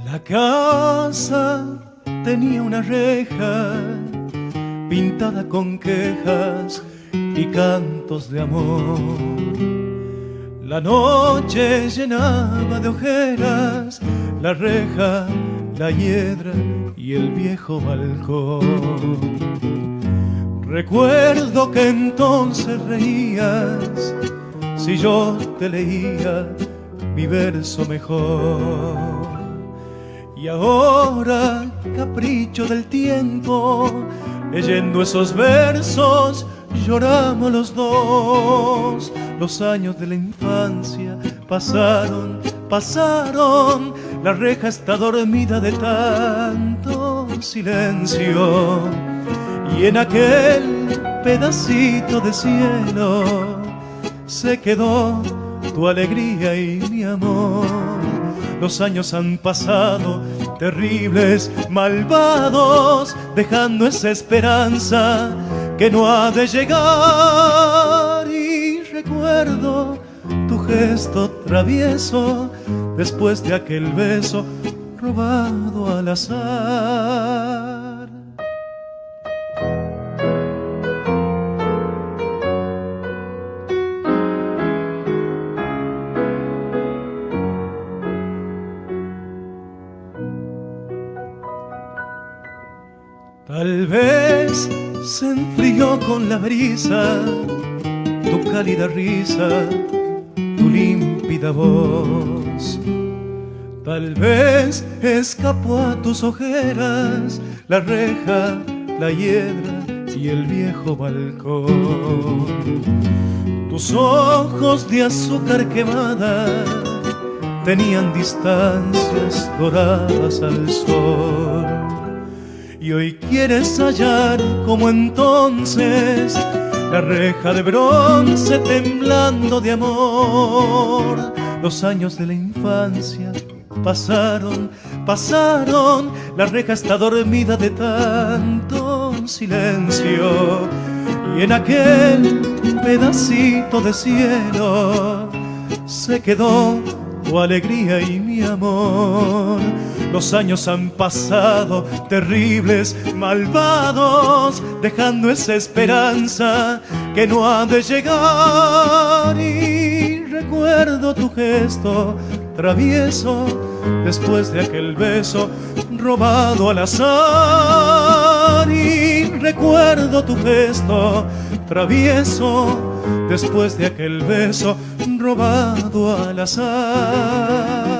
La casa tenía una reja pintada con quejas y cantos de amor. La noche llenaba de ojeras la reja, la hiedra y el viejo balcón. Recuerdo que entonces reías si yo te leía mi verso mejor. Y ahora, capricho del tiempo, leyendo esos versos, lloramos los dos. Los años de la infancia pasaron, pasaron. La reja está dormida de tanto silencio. Y en aquel pedacito de cielo se quedó tu alegría y mi amor. Los años han pasado, terribles, malvados, dejando esa esperanza que no ha de llegar. Y recuerdo tu gesto travieso después de aquel beso robado al azar. Tal vez se enfrió con la brisa tu cálida risa, tu límpida voz. Tal vez escapó a tus ojeras la reja, la hiedra y el viejo balcón. Tus ojos de azúcar quemada tenían distancias doradas al sol. Y hoy quieres hallar como entonces la reja de bronce temblando de amor. Los años de la infancia pasaron, pasaron. La reja está dormida de tanto silencio. Y en aquel pedacito de cielo se quedó tu alegría y mi amor. Los años han pasado, terribles, malvados, dejando esa esperanza que no ha de llegar. Y recuerdo tu gesto travieso después de aquel beso robado al azar. Y recuerdo tu gesto travieso después de aquel beso robado al azar.